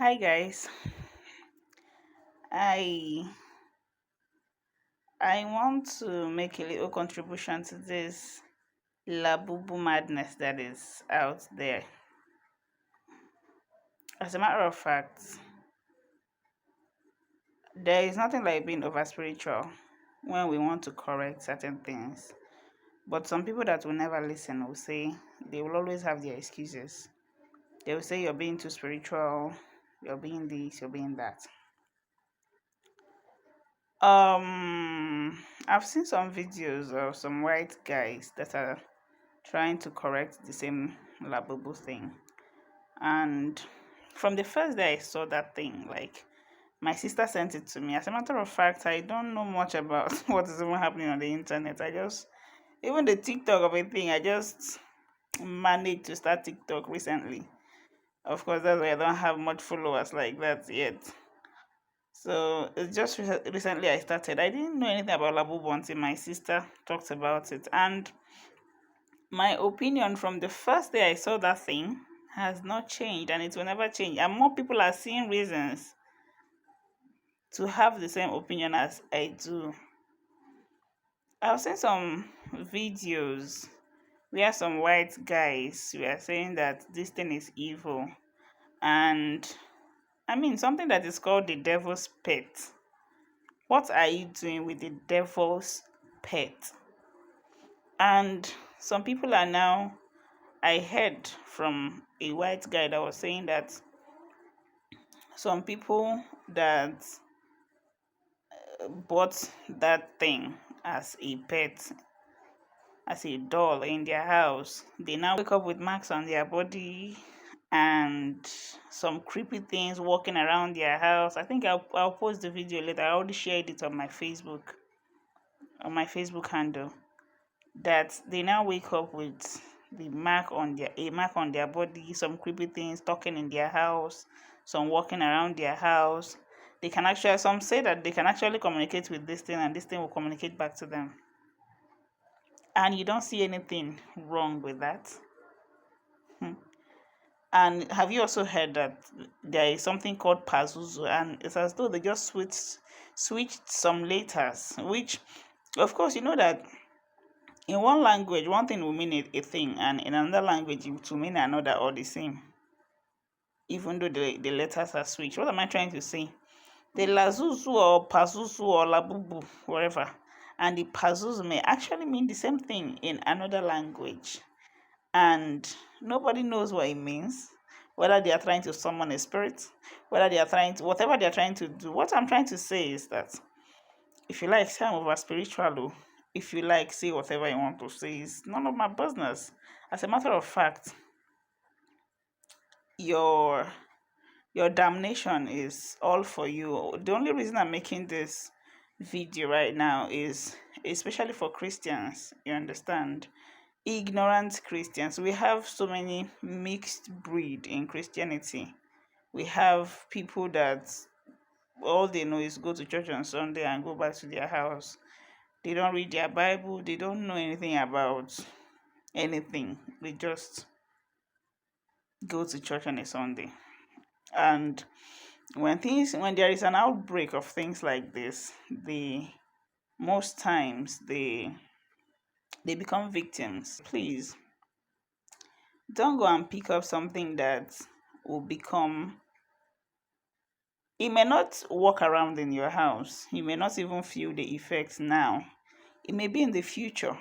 Hi guys. I I want to make a little contribution to this LABUBU madness that is out there. As a matter of fact, there is nothing like being over spiritual when we want to correct certain things. But some people that will never listen will say they will always have their excuses. They will say you're being too spiritual, you're being this, you're being that. I've seen some videos of some white guys that are trying to correct the same labubu thing. And from the first day I saw that thing, like my sister sent it to me. As a matter of fact, I don't know much about what is even happening on the internet. I just even the TikTok of a thing, I just managed to start TikTok recently. Of course, that's why I don't have much followers like that yet. So it's just recently I started. I didn't know anything about Labubu until my sister talked about it, and my opinion from the first day I saw that thing has not changed, and it will never change. And more people are seeing reasons to have the same opinion as I do. I've seen some videos where some white guys were saying that this thing is evil, and I mean something that is called the devil's pet. What are you doing with the devil's pet? And some people are now, I heard from a white guy that was saying that some people that bought that thing as a pet, as a doll in their house, they now wake up with marks on their body and some creepy things walking around their house. I think I'll post the video later. I already shared it on my Facebook handle, that they now wake up with the mark on their a mark on their body, some creepy things talking in their house, some walking around their house. They can actually, some say that they can actually communicate with this thing and this thing will communicate back to them. And you don't see anything wrong with that. And have you also heard that there is something called Pazuzu, and it's as though they just switched some letters, which of course you know that in one language one thing will mean a thing, and in another language it will mean another or the same, even though the letters are switched. What am I trying to say? The Lazuzu or Pazuzu or Labubu, whatever, and the Pazuzu may actually mean the same thing in another language, and nobody knows what it means. Whether they are trying to summon a spirit, whether they are trying to, whatever they are trying to do. What I'm trying to say is that if you like, say I'm over spiritual, if you like, say whatever you want to say, it's none of my business. As a matter of fact, your your damnation is all for you. The only reason I'm making this video right now is especially for Christians, you understand? Ignorant Christians. We have so many mixed breed in Christianity. We have people that all they know is go to church on Sunday and go back to their house. They don't read their Bible, they don't know anything about anything. They just go to church on a Sunday. And when there is an outbreak of things like this, most times they become victims. Please don't go and pick up something that will become, it may not walk around in your house. You may not even feel the effects now. It may be in the future.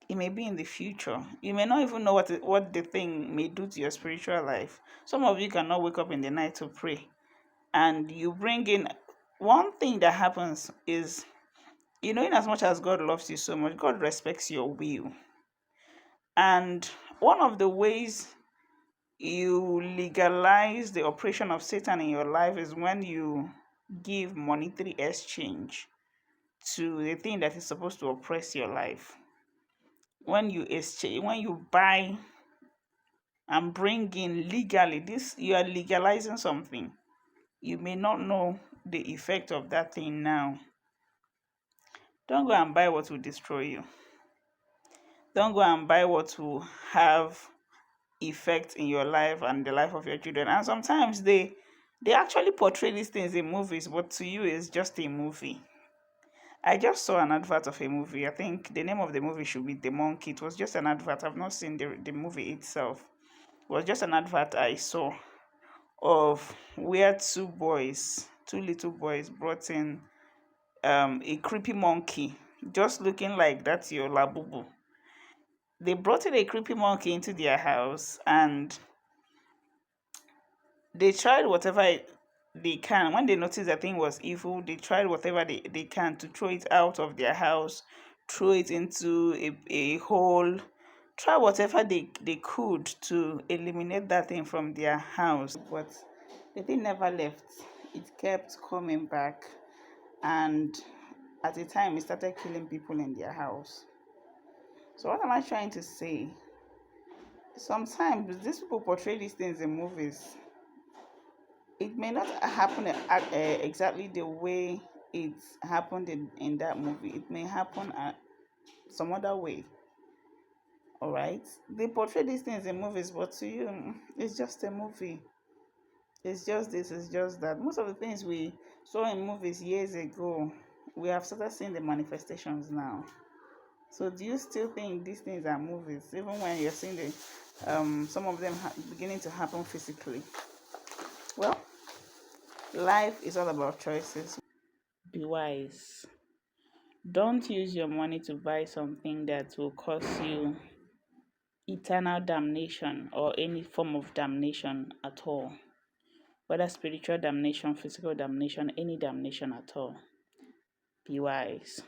It may be in the future. You may not even know what the thing may do to your spiritual life. Some of you cannot wake up in the night to pray. And you bring in one thing that happens is, in as much as God loves you so much, God respects your will. And one of the ways you legalize the operation of Satan in your life is when you give monetary exchange to the thing that is supposed to oppress your life. When you buy and bring in legally, this, you are legalizing something. You may not know the effect of that thing now. Don't go and buy what will destroy you. Don't go and buy what will have effect in your life and the life of your children. And sometimes they actually portray these things in movies, but to you it's just a movie. I just saw an advert of a movie. I think the name of the movie should be The Monkey. It was just an advert. I've not seen the movie itself. It was just an advert I saw of where two little boys brought in a creepy monkey, just looking like that's your labubu. They brought in a creepy monkey into their house, and they tried whatever they can. When they noticed the thing was evil, they tried whatever they can to throw it out of their house, throw it into a hole, try whatever they could to eliminate that thing from their house. But the thing never left. It kept coming back, and at the time it started killing people in their house. So what am I trying to say? Sometimes these people portray these things in movies. It may not happen exactly the way it happened in that movie. It may happen some other way. All right, they portray these things in movies, but to you, it's just a movie. It's just this, it's just that. Most of the things we saw in movies years ago, we have started seeing the manifestations now. So do you still think these things are movies, even when you're seeing some of them beginning to happen physically? Well, life is all about choices. Be wise. Don't use your money to buy something that will cause you eternal damnation or any form of damnation at all, whether spiritual damnation, physical damnation, any damnation at all. Be wise.